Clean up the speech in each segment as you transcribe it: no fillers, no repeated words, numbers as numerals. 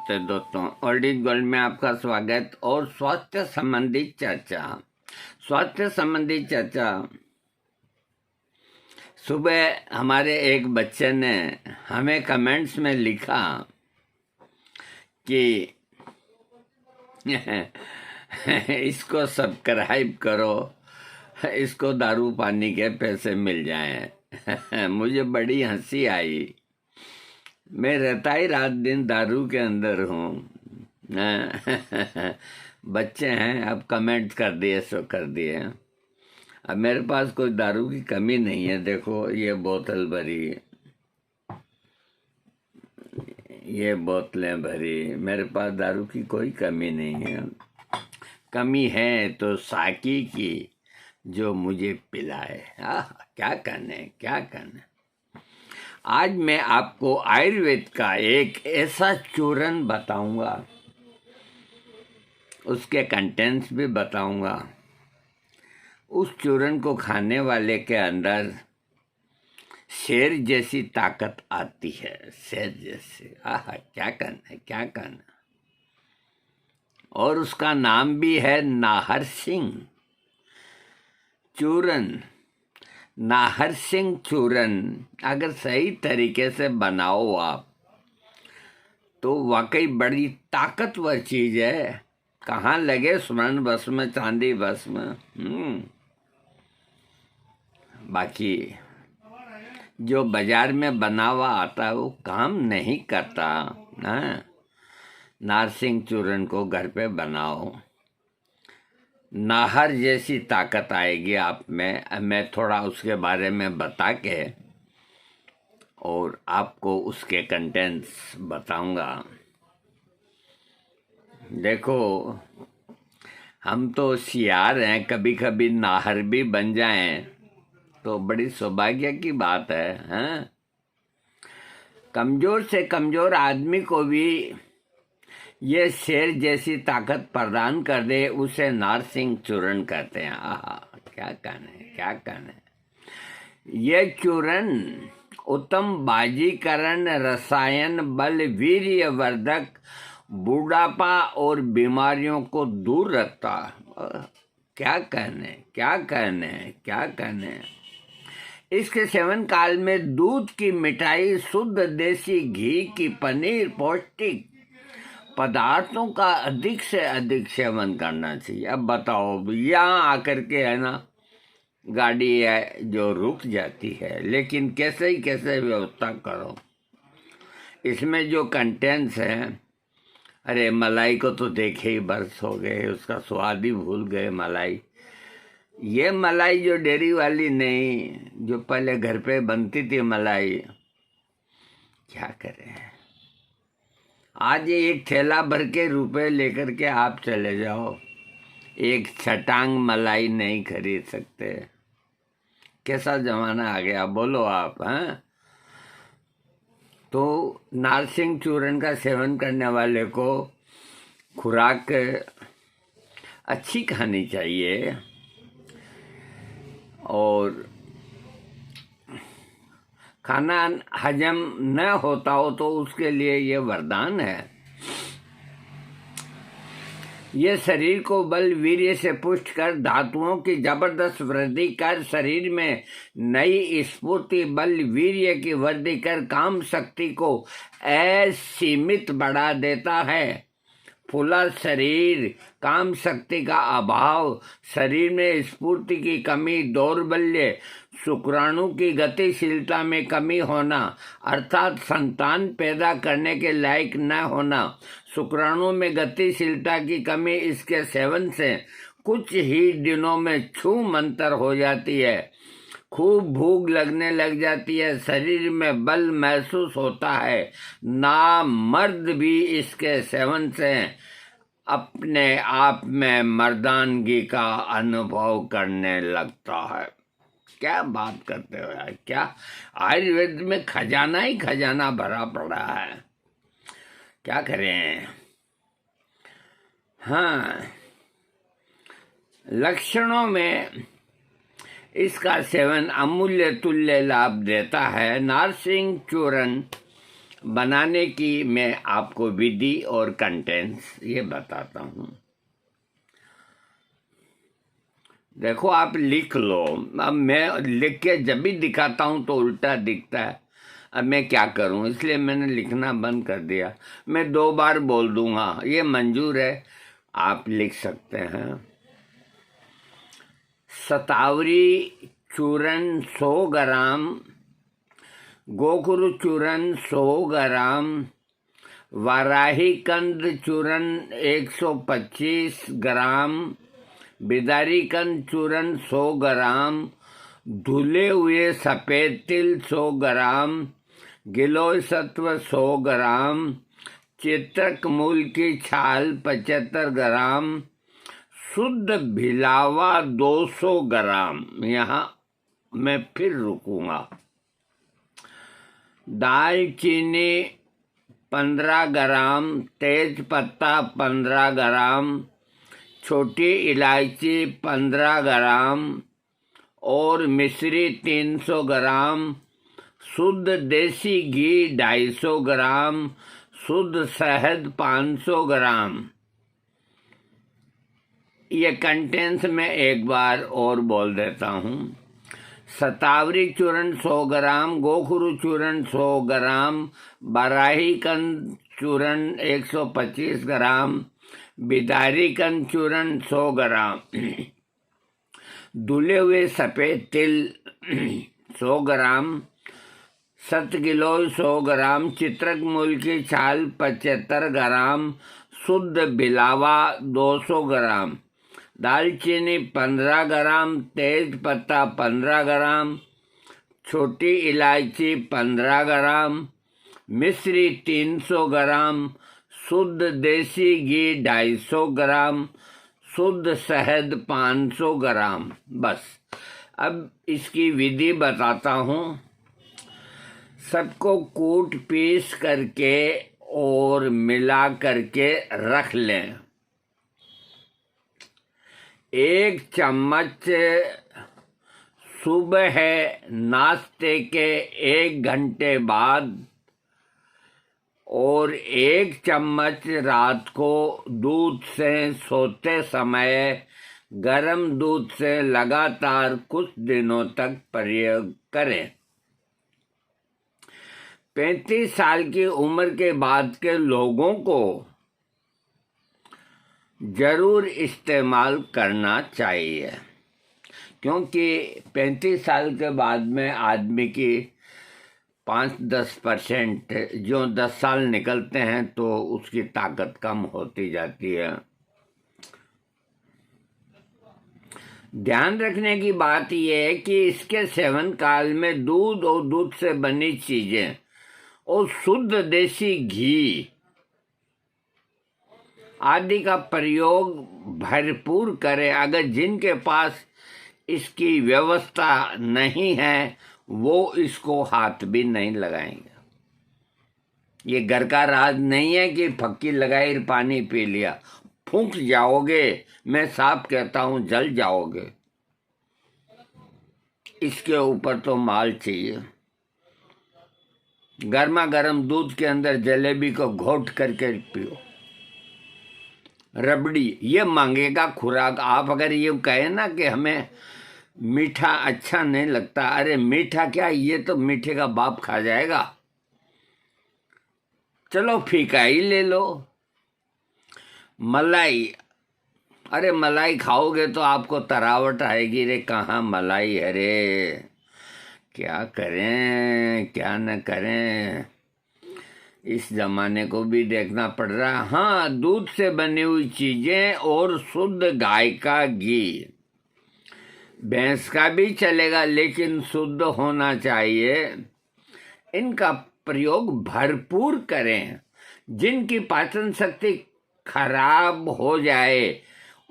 नमस्ते दोस्तों, old is gold में आपका स्वागत। और स्वास्थ्य संबंधी चर्चा सुबह हमारे एक बच्चे ने हमें कमेंट्स में लिखा कि इसको सब्सक्राइब करो, इसको दारू पानी के पैसे मिल जाएं। मुझे बड़ी हंसी आई। मैं रहता ही रात दिन दारू के अंदर हूँ। बच्चे हैं, अब कमेंट कर दिए सो कर दिए। अब मेरे पास कोई दारू की कमी नहीं है। देखो ये बोतल भरी, ये बोतलें भरी, मेरे पास दारू की कोई कमी नहीं है। कमी है तो साकी की, जो मुझे पिलाए। क्या करने। आज मैं आपको आयुर्वेद का एक ऐसा चूरन बताऊंगा, उसके कंटेंट्स भी बताऊंगा। उस चूरन को खाने वाले के अंदर शेर जैसी ताकत आती है, शेर जैसी। क्या करना। और उसका नाम भी है नाहर सिंह चूरन। नाहर सिंह चूरन अगर सही तरीके से बनाओ आप तो वाकई बड़ी ताकतवर चीज है। कहाँ लगे स्वर्ण भस्म, चांदी भस्म। बाकी जो बाजार में बना हुआ आता है वो काम नहीं करता। नाहर सिंह चूरन को घर पे बनाओ, नाहर जैसी ताकत आएगी आप में। मैं थोड़ा उसके बारे में बता के और आपको उसके कंटेंट्स बताऊंगा। देखो हम तो सियार हैं, कभी कभी नाहर भी बन जाएं तो बड़ी सौभाग्य की बात है। कमजोर से कमजोर आदमी को भी ये शेर जैसी ताकत प्रदान कर दे, उसे नाहर सिंह चूरन कहते हैं। क्या कहने। ये चूरन उत्तम बाजीकरण, रसायन, बल, वीर्यवर्धक, बुढ़ापा और बीमारियों को दूर रखता। क्या कहने। इसके सेवन काल में दूध की मिठाई, शुद्ध देसी घी की पनीर, पौष्टिक पदार्थों का अधिक से अधिक सेवन करना चाहिए। अब बताओ, यहाँ आकर के है ना, गाड़ी है जो रुक जाती है, लेकिन कैसे व्यवस्था करो। इसमें जो कंटेंट्स हैं, अरे मलाई को तो देखे ही बरस हो गए, उसका स्वाद ही भूल गए। मलाई, ये मलाई जो डेयरी वाली नहीं, जो पहले घर पे बनती थी मलाई। क्या करें, आज एक थैला भर के रुपए लेकर के आप चले जाओ, एक छटांग मलाई नहीं खरीद सकते। कैसा जमाना आ गया, बोलो आप। तो नाहर सिंह चूरन का सेवन करने वाले को खुराक अच्छी खानी चाहिए, और खाना हजम न होता हो तो उसके लिए ये वरदान है। ये शरीर को बल वीर्य से पुष्ट कर, धातुओं की जबरदस्त वृद्धि कर, शरीर में नई स्फूर्ति, बल वीर्य की वृद्धि कर, काम शक्ति को असीमित बढ़ा देता है। फूला शरीर, काम शक्ति का अभाव, शरीर में स्फूर्ति की कमी, दौर्बल्य, शुक्राणु की गतिशीलता में कमी होना, अर्थात संतान पैदा करने के लायक न होना, शुक्राणु में गतिशीलता की कमी, इसके सेवन से कुछ ही दिनों में छू मंतर हो जाती है। खूब भूख लगने लग जाती है, शरीर में बल महसूस होता है। नामर्द भी इसके सेवन से अपने आप में मर्दानगी का अनुभव करने लगता है। क्या बात करते हो यार, क्या आयुर्वेद में खजाना ही खजाना भरा पड़ा है। क्या करें। लक्षणों में इसका सेवन अमूल्य तुल्य लाभ देता है। नाहर सिंह चूरन बनाने की मैं आपको विधि और कंटेंट्स ये बताता हूँ। देखो, आप लिख लो। अब मैं लिख के जब भी दिखाता हूँ तो उल्टा दिखता है। अब मैं क्या करूँ, इसलिए मैंने लिखना बंद कर दिया। मैं 2 बार बोल दूंगा, ये मंजूर है, आप लिख सकते हैं। शतावरी चूर्ण 100 ग्राम, गोखरू चूर्ण 100 ग्राम, वाराही कंद चूर्ण 125 ग्राम, बिदारी कंद चूर्ण 100 ग्राम, धुले हुए सफ़ेद तिल 100 ग्राम, गिलोय सत्व 100 ग्राम, चित्रक मूल की छाल 75 ग्राम, शुद्ध भिलावा 200 ग्राम। यहाँ मैं फिर रुकूंगा। दालचीनी 15 ग्राम, तेज पत्ता 15 ग्राम, छोटी इलायची 15 ग्राम और मिश्री 300 ग्राम, शुद्ध देसी घी 250 ग्राम, शुद्ध शहद 500 ग्राम। ये कंटेंट्स में एक बार और बोल देता हूँ। शतावरी चूर्ण 100 ग्राम, गोखरू चूर्ण 100 ग्राम, बराही कंद चूर्ण 125 ग्राम, बिदारी कंद चूर्ण 100 ग्राम, धुले हुए सफ़ेद तिल 100 ग्राम, 7 किलो 100 ग्राम, चित्रक मूल की छाल 75 ग्राम, शुद्ध भिलावा 200 ग्राम, दालचीनी 15 ग्राम, तेज पत्ता 15 ग्राम, छोटी इलायची 15 ग्राम, मिश्री 300 ग्राम, शुद्ध देसी घी 250 ग्राम, शुद्ध शहद 500 ग्राम। बस अब इसकी विधि बताता हूँ। सबको कूट पीस करके और मिला करके रख लें। 1 चम्मच सुबह नाश्ते के 1 घंटे बाद और 1 चम्मच रात को दूध से सोते समय गर्म दूध से लगातार कुछ दिनों तक प्रयोग करें। 35 साल की उम्र के बाद के लोगों को जरूर इस्तेमाल करना चाहिए, क्योंकि 35 साल के बाद में आदमी की 5-10% जो 10 साल निकलते हैं तो उसकी ताकत कम होती जाती है। ध्यान रखने की बात यह है कि इसके सेवन काल में दूध और दूध से बनी चीजें और शुद्ध देसी घी आदि का प्रयोग भरपूर करें। अगर जिनके पास इसकी व्यवस्था नहीं है वो इसको हाथ भी नहीं लगाएंगे। ये घर का राज नहीं है कि फक्की लगाई पानी पी लिया, फूंक जाओगे। मैं साफ कहता हूं, जल जाओगे। इसके ऊपर तो माल चाहिए। गर्मा गर्म दूध के अंदर जलेबी को घोट करके पियो। रबड़ी ये मांगेगा खुराक। आप अगर ये कहे ना कि हमें मीठा अच्छा नहीं लगता, अरे मीठा क्या, ये तो मीठे का बाप खा जाएगा। चलो फीका ही ले लो। मलाई, अरे मलाई खाओगे तो आपको तरावट आएगी। रे कहाँ मलाई है रे, क्या करें क्या न करें, इस जमाने को भी देखना पड़ रहा है। हाँ, दूध से बनी हुई चीजें और शुद्ध गाय का घी, भैंस का भी चलेगा लेकिन शुद्ध होना चाहिए। इनका प्रयोग भरपूर करें। जिनकी पाचन शक्ति खराब हो जाए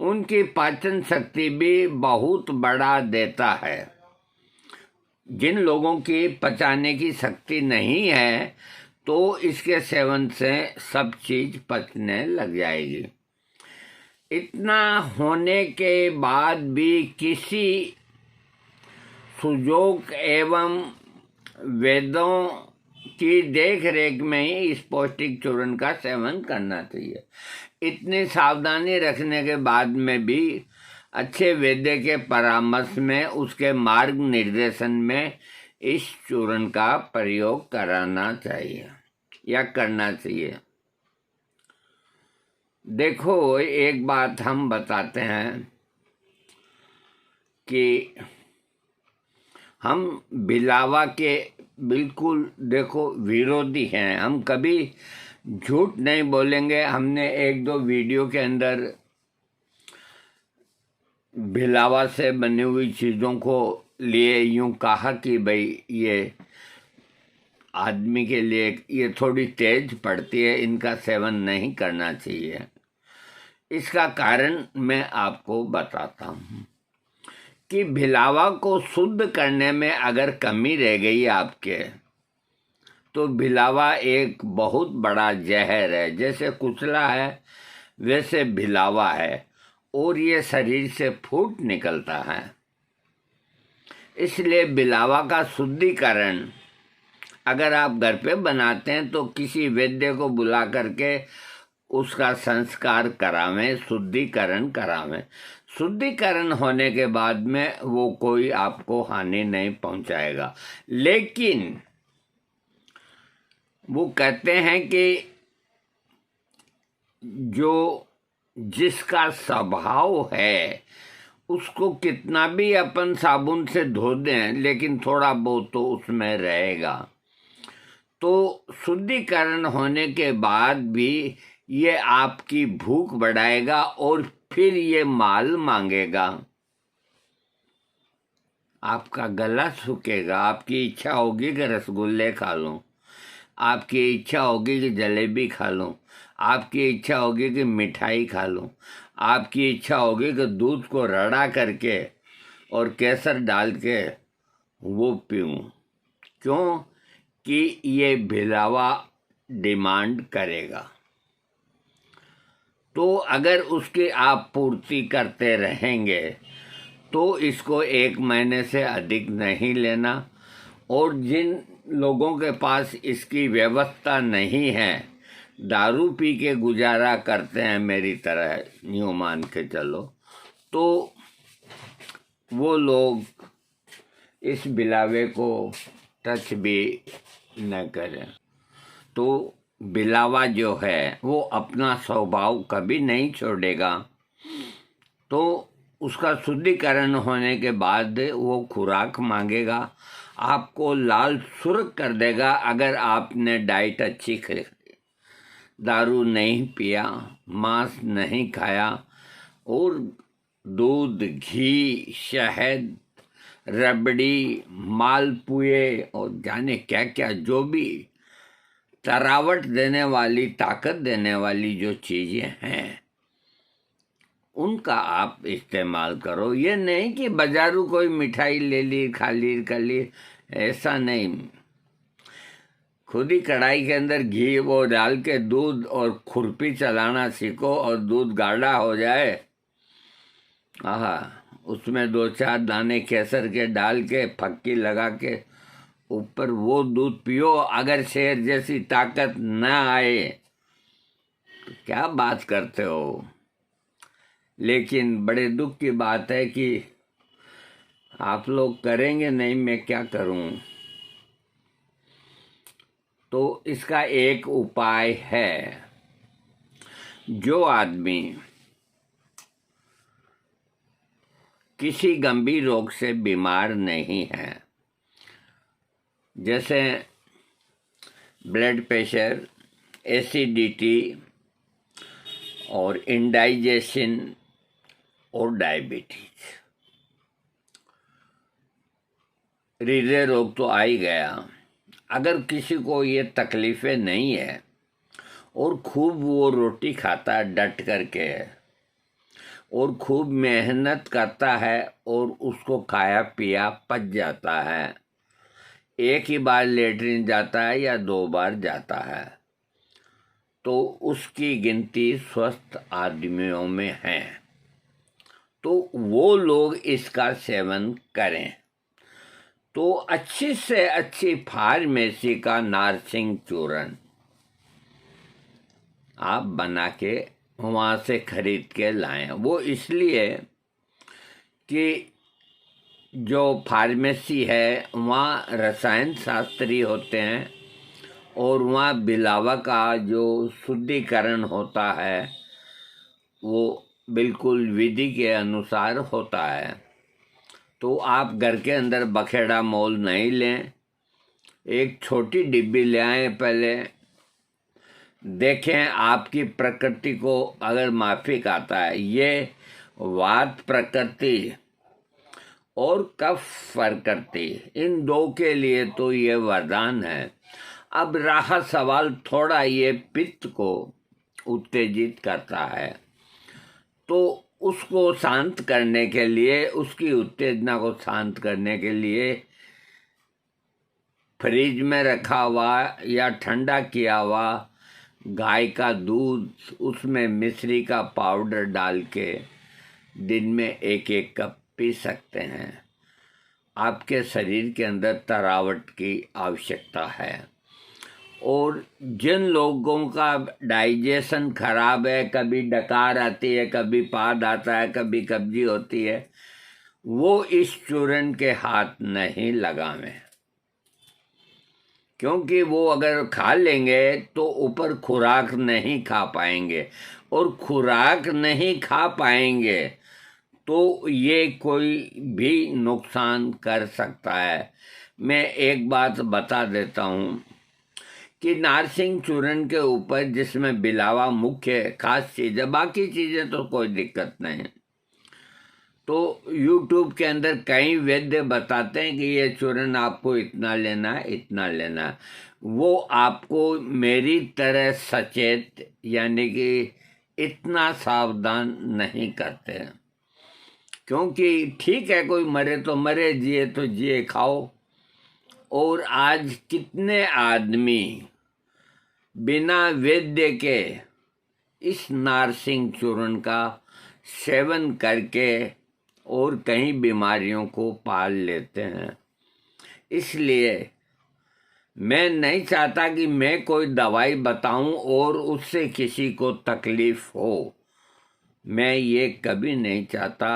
उनकी पाचन शक्ति भी बहुत बढ़ा देता है। जिन लोगों की पचाने की शक्ति नहीं है तो इसके सेवन से सब चीज पचने लग जाएगी। इतना होने के बाद भी किसी सुजोग एवं वेदों की देख रेख में ही इस पौष्टिक चूर्ण का सेवन करना चाहिए। इतनी सावधानी रखने के बाद में भी अच्छे वैद्य के परामर्श में, उसके मार्ग निर्देशन में इस चूर्ण का प्रयोग कराना चाहिए या करना चाहिए। देखो, एक बात हम बताते हैं कि हम बिलावा के बिल्कुल देखो विरोधी हैं। हम कभी झूठ नहीं बोलेंगे। हमने एक दो वीडियो के अंदर बिलावा से बनी हुई चीज़ों को लिए यूं कहा कि भाई ये आदमी के लिए ये थोड़ी तेज पड़ती है, इनका सेवन नहीं करना चाहिए। इसका कारण मैं आपको बताता हूँ कि बिलावा को शुद्ध करने में अगर कमी रह गई आपके, तो बिलावा एक बहुत बड़ा जहर है। जैसे कुचला है वैसे बिलावा है, और ये शरीर से फूट निकलता है। इसलिए बिलावा का शुद्धिकरण अगर आप घर पे बनाते हैं तो किसी वैद्य को बुला करके उसका संस्कार करावें, शुद्धिकरण करावें। शुद्धिकरण होने के बाद में वो कोई आपको हानि नहीं पहुंचाएगा। लेकिन वो कहते हैं कि जो जिसका स्वभाव है उसको कितना भी अपन साबुन से धो दें, लेकिन थोड़ा बहुत तो उसमें रहेगा। तो शुद्धिकरण होने के बाद भी ये आपकी भूख बढ़ाएगा और फिर ये माल मांगेगा। आपका गला सूखेगा। आपकी इच्छा होगी कि रसगुल्ले खा लूं, आपकी इच्छा होगी कि जलेबी खा लूं, आपकी इच्छा होगी कि मिठाई खा लूं, आपकी इच्छा होगी कि दूध को रड़ा करके और केसर डाल के वो पीऊं। क्यों? कि ये बिलावा डिमांड करेगा। तो अगर उसकी आप पूर्ति करते रहेंगे तो इसको 1 महीने से अधिक नहीं लेना। और जिन लोगों के पास इसकी व्यवस्था नहीं है, दारू पी के गुजारा करते हैं मेरी तरह, यूँ मान के चलो, तो वो लोग इस बिलावे को टच भी न करें। तो बिलावा जो है वो अपना स्वभाव कभी नहीं छोड़ेगा। तो उसका शुद्धिकरण होने के बाद वो खुराक मांगेगा, आपको लाल सुर्ख कर देगा। अगर आपने डाइट अच्छी करी, दारू नहीं पिया, मांस नहीं खाया, और दूध, घी, शहद, रबड़ी, मालपुए और जाने क्या क्या जो भी तरावट देने वाली, ताकत देने वाली जो चीज़ें हैं, उनका आप इस्तेमाल करो। ये नहीं कि बाजारू कोई मिठाई ले ली, खा ली, कर ली, ऐसा नहीं। खुद ही कढ़ाई के अंदर घी वो डाल के दूध और खुरपी चलाना सीखो, और दूध गाढ़ा हो जाए, आहा, उसमें 2-4 दाने केसर के डाल के फक्की लगा के ऊपर वो दूध पियो। अगर शेर जैसी ताकत न आए तो क्या बात करते हो। लेकिन बड़े दुख की बात है कि आप लोग करेंगे नहीं, मैं क्या करूं। तो इसका एक उपाय है। जो आदमी किसी गंभीर रोग से बीमार नहीं है, जैसे ब्लड प्रेशर, एसिडिटी और इंडाइजेशन और डायबिटीज, हृदय रोग तो आ ही गया। अगर किसी को ये तकलीफ़ें नहीं है और खूब वो रोटी खाता है डट करके, और खूब मेहनत करता है और उसको खाया पिया पच जाता है, एक ही बार लेटरिन जाता है या 2 बार जाता है, तो उसकी गिनती स्वस्थ आदमियों में है। तो वो लोग इसका सेवन करें। तो अच्छी से अच्छी फार्मेसी का नारसिंग चूर्ण आप बना के वहाँ से खरीद के लाएं। वो इसलिए कि जो फार्मेसी है वहाँ रसायन शास्त्री होते हैं और वहाँ बिलावा का जो शुद्धिकरण होता है वो बिल्कुल विधि के अनुसार होता है। तो आप घर के अंदर बखेड़ा मोल नहीं लें, एक छोटी डिब्बी ले आएँ। पहले देखें आपकी प्रकृति को अगर माफिक आता है। ये वात प्रकृति और कफ प्रकृति, इन दो के लिए तो ये वरदान है। अब रहा सवाल थोड़ा ये पित्त को उत्तेजित करता है, तो उसको शांत करने के लिए, उसकी उत्तेजना को शांत करने के लिए फ्रिज में रखा हुआ या ठंडा किया हुआ गाय का दूध, उसमें मिश्री का पाउडर डाल के दिन में 1-1 कप पी सकते हैं। आपके शरीर के अंदर तरावट की आवश्यकता है। और जिन लोगों का डाइजेशन खराब है, कभी डकार आती है, कभी पाद आता है, कभी कब्जी होती है, वो इस चूर्ण के हाथ नहीं लगावें, क्योंकि वो अगर खा लेंगे तो ऊपर खुराक नहीं खा पाएंगे, और खुराक नहीं खा पाएंगे तो ये कोई भी नुकसान कर सकता है। मैं एक बात बता देता हूँ कि नारसिंग चूर्ण के ऊपर, जिसमें बिलावा मुख्य खास चीज़ है, बाकी चीज़ें तो कोई दिक्कत नहीं। तो YouTube के अंदर कई वैद्य बताते हैं कि ये चूर्ण आपको इतना लेना है, इतना लेना है। वो आपको मेरी तरह सचेत यानी कि इतना सावधान नहीं करते हैं, क्योंकि ठीक है कोई मरे तो मरे, जिए तो जिए, खाओ। और आज कितने आदमी बिना वैद्य के इस नारसिंग चूर्ण का सेवन करके और कई बीमारियों को पाल लेते हैं। इसलिए मैं नहीं चाहता कि मैं कोई दवाई बताऊं और उससे किसी को तकलीफ हो, मैं ये कभी नहीं चाहता।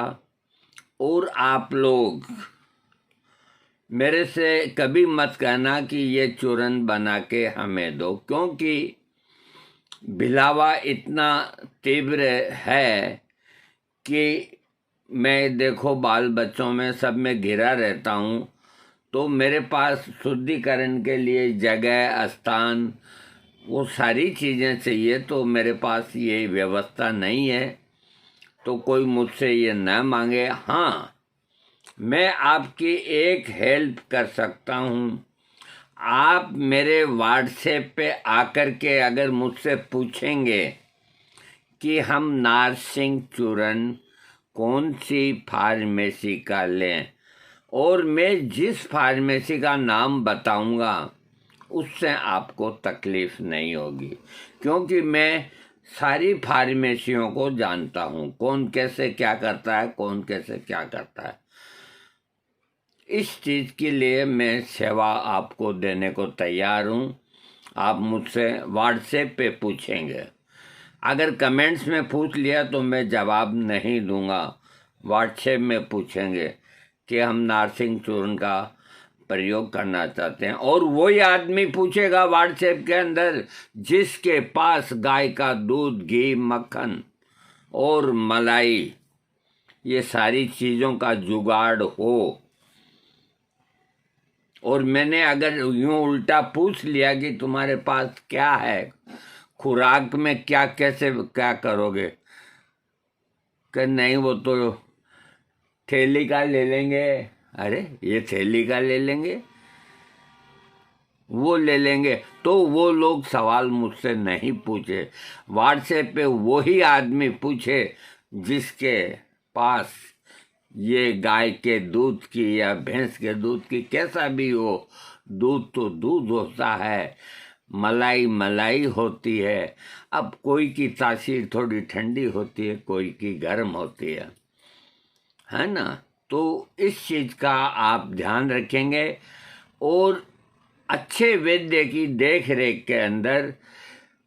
और आप लोग मेरे से कभी मत कहना कि ये चूर्ण बना के हमें दो, क्योंकि बिलावा इतना तीव्र है कि मैं देखो बाल बच्चों में सब में घिरा रहता हूँ, तो मेरे पास शुद्धिकरण के लिए जगह, स्थान, वो सारी चीज़ें चाहिए। तो मेरे पास ये व्यवस्था नहीं है, तो कोई मुझसे ये न मांगे। हाँ, मैं आपकी एक हेल्प कर सकता हूँ। आप मेरे व्हाट्सएप पे आकर के अगर मुझसे पूछेंगे कि हम नारसिंग चूर्ण कौन सी फार्मेसी का लें, और मैं जिस फार्मेसी का नाम बताऊंगा उससे आपको तकलीफ नहीं होगी, क्योंकि मैं सारी फार्मेसियों को जानता हूँ, कौन कैसे क्या करता है, कौन कैसे क्या करता है। इस चीज़ के लिए मैं सेवा आपको देने को तैयार हूँ। आप मुझसे व्हाट्सएप पे पूछेंगे, अगर कमेंट्स में पूछ लिया तो मैं जवाब नहीं दूंगा। व्हाट्सएप में पूछेंगे कि हम नारसिंग चूर्ण का प्रयोग करना चाहते हैं, और वही आदमी पूछेगा व्हाट्सएप के अंदर जिसके पास गाय का दूध, घी, मक्खन और मलाई, ये सारी चीज़ों का जुगाड़ हो। और मैंने अगर यूं उल्टा पूछ लिया कि तुम्हारे पास क्या है, खुराक में क्या, कैसे क्या करोगे, कि नहीं वो तो थैली का ले लेंगे, अरे ये थैली का ले लेंगे, वो ले लेंगे, तो वो लोग सवाल मुझसे नहीं पूछे। व्हाट्सएप पे वही आदमी पूछे जिसके पास ये गाय के दूध की या भैंस के दूध की, कैसा भी हो, दूध तो दूध होता है, मलाई मलाई होती है। अब कोई की तासीर थोड़ी ठंडी होती है, कोई की गर्म होती है ना। तो इस चीज़ का आप ध्यान रखेंगे और अच्छे वैद्य की देख रेख के अंदर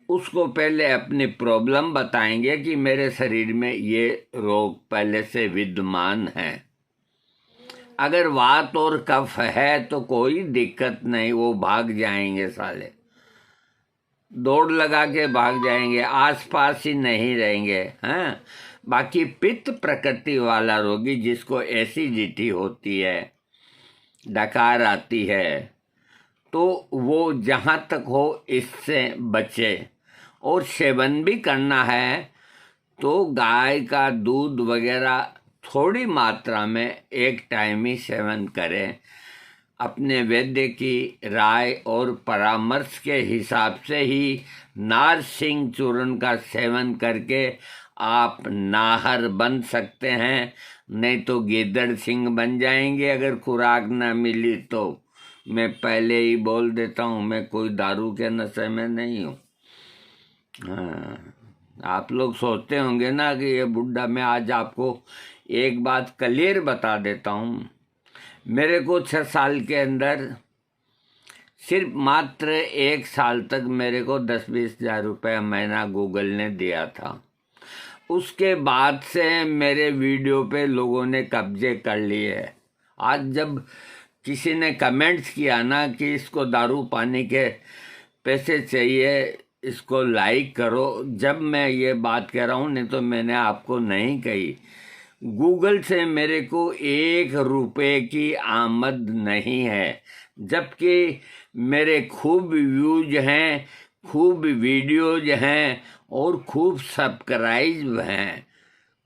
उसको पहले अपनी प्रॉब्लम बताएंगे कि मेरे शरीर में ये रोग पहले से विद्यमान है। अगर वात और कफ है तो कोई दिक्कत नहीं, वो भाग जाएंगे साले, दौड़ लगा के भाग जाएंगे, आसपास ही नहीं रहेंगे। हाँ, बाकी पित्त प्रकृति वाला रोगी जिसको एसिडिटी होती है, डकार आती है, तो वो जहाँ तक हो इससे बचे। और सेवन भी करना है तो गाय का दूध वगैरह थोड़ी मात्रा में एक टाइम ही सेवन करें। अपने वैद्य की राय और परामर्श के हिसाब से ही नारसिंह चूर्ण का सेवन करके आप नाहर बन सकते हैं, नहीं तो गिद्दड़ सिंह बन जाएंगे अगर खुराक ना मिली तो। मैं पहले ही बोल देता हूँ, मैं कोई दारू के नशे में नहीं हूँ। हाँ, आप लोग सोचते होंगे ना कि ये बुढ़ा, मैं आज आपको एक बात क्लियर बता देता हूँ। मेरे को 6 साल के अंदर सिर्फ मात्र 1 साल तक मेरे को 10-20 हज़ार रुपये महीना गूगल ने दिया था। उसके बाद से मेरे वीडियो पे लोगों ने कब्जे कर लिए। आज जब किसी ने कमेंट्स किया ना कि इसको दारू पानी के पैसे चाहिए, इसको लाइक करो, जब मैं ये बात कह रहा हूँ, नहीं तो मैंने आपको नहीं कही। गूगल से मेरे को 1 रुपये की आमद नहीं है, जबकि मेरे खूब व्यूज हैं, खूब वीडियोज हैं और खूब सब्सक्राइब हैं,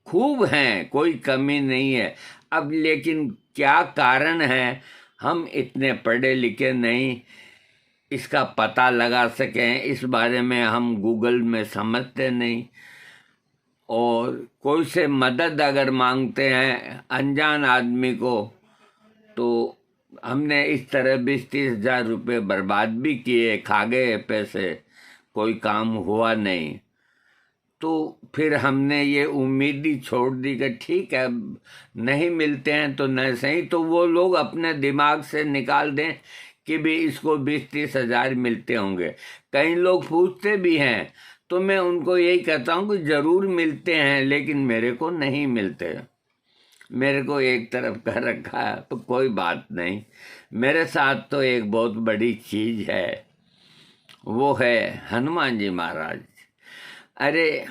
खूब हैं, कोई कमी नहीं है। अब लेकिन क्या कारण है, हम इतने पढ़े लिखे नहीं, इसका पता लगा सकें, इस बारे में हम गूगल में समझते नहीं। और कोई से मदद अगर मांगते हैं अनजान आदमी को, तो हमने इस तरह 20-30 हज़ार रुपये बर्बाद भी किए, खा गए पैसे, कोई काम हुआ नहीं। तो फिर हमने ये उम्मीद ही छोड़ दी कि ठीक है, नहीं मिलते हैं तो न सही, तो वो लोग अपने दिमाग से निकाल दें कि भी इसको 20-30 हज़ार मिलते होंगे। कई लोग पूछते भी हैं तो मैं उनको यही कहता हूँ कि ज़रूर मिलते हैं, लेकिन मेरे को नहीं मिलते। मेरे को एक तरफ कर रखा है तो कोई बात नहीं। मेरे साथ तो एक बहुत बड़ी चीज़ है, वो है हनुमान जी महाराज। अरे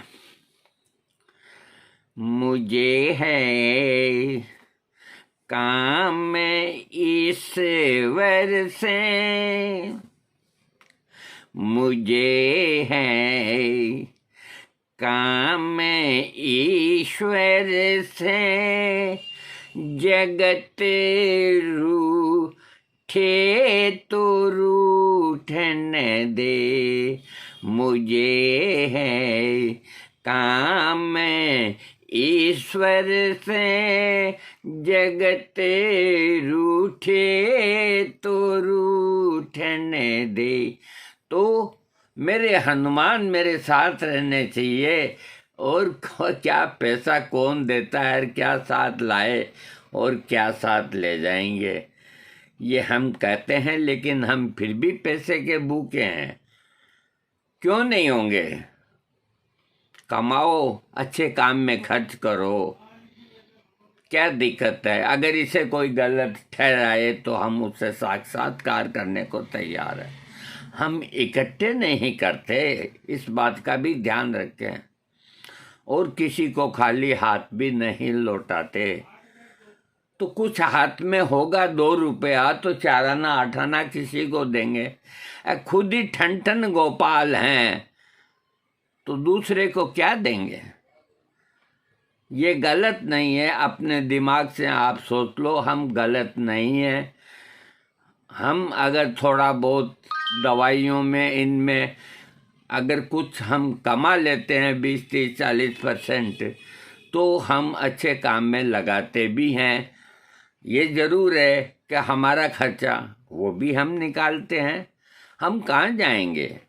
मुझे है काम में ईश्वर से, मुझे है काम ईश्वर से, जगत रूठे तो रूठन दे, मुझे है काम ईश्वर से, जगत रूठे तो रूठन दे। तो मेरे हनुमान मेरे साथ रहने चाहिए। और क्या पैसा कौन देता है, क्या साथ लाए और क्या साथ ले जाएंगे, ये हम कहते हैं, लेकिन हम फिर भी पैसे के भूखे हैं। क्यों नहीं होंगे? कमाओ, अच्छे काम में खर्च करो, क्या दिक्कत है? अगर इसे कोई गलत ठहराए तो हम उससे साक्षात्कार करने को तैयार हैं। हम इकट्ठे नहीं करते, इस बात का भी ध्यान रखें। और किसी को खाली हाथ भी नहीं लौटाते। तो कुछ हाथ में होगा 2 रुपया तो 4 आना 8 आना किसी को देंगे। खुद ही ठन ठन गोपाल हैं तो दूसरे को क्या देंगे? ये गलत नहीं है। अपने दिमाग से आप सोच लो, हम गलत नहीं है। हम अगर थोड़ा बहुत दवाइयों में, इनमें अगर कुछ हम कमा लेते हैं 20-30-40%, तो हम अच्छे काम में लगाते भी हैं। ये ज़रूर है कि हमारा खर्चा वो भी हम निकालते हैं। हम कहाँ जाएंगे?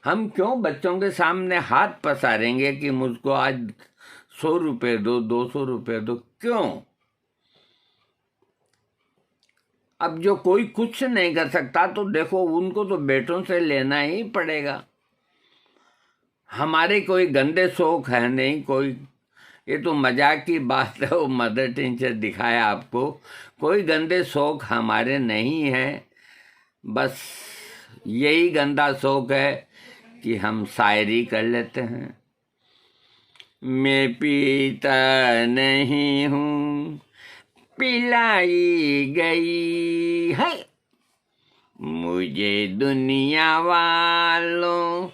हम क्यों बच्चों के सामने हाथ पसारेंगे कि मुझको आज 100 रुपये दो, 200 रुपये दो? क्यों? अब जो कोई कुछ नहीं कर सकता तो देखो उनको तो बेटों से लेना ही पड़ेगा। हमारे कोई गंदे शौक है नहीं कोई, ये तो मजाक की बात है, वो मदर टीचर दिखाया आपको। कोई गंदे शौक हमारे नहीं है, बस यही गंदा शौक है कि हम शायरी कर लेते हैं। मैं पीता नहीं हूँ पिलाई गई है, मुझे दुनिया वालों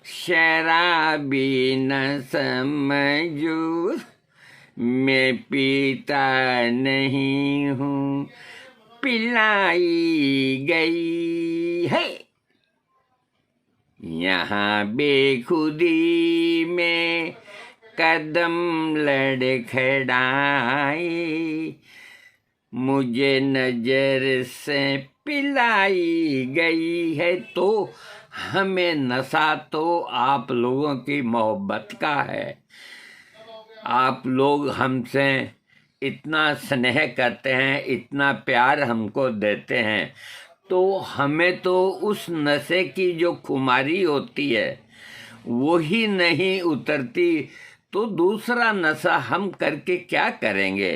शराबी न समझो। मैं पीता नहीं हूँ पिलाई गई है, यहाँ बेखुदी में कदम लड़खड़ाए, मुझे नजर से पिलाई गई है। तो हमें नशा तो आप लोगों की मोहब्बत का है। आप लोग हमसे इतना स्नेह करते हैं, इतना प्यार हमको देते हैं, तो हमें तो उस नशे की जो खुमारी होती है वो ही नहीं उतरती, तो दूसरा नशा हम करके क्या करेंगे?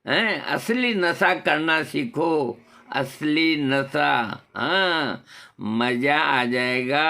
हैं, असली नशा करना सीखो, असली नशा। हाँ, मजा आ जाएगा।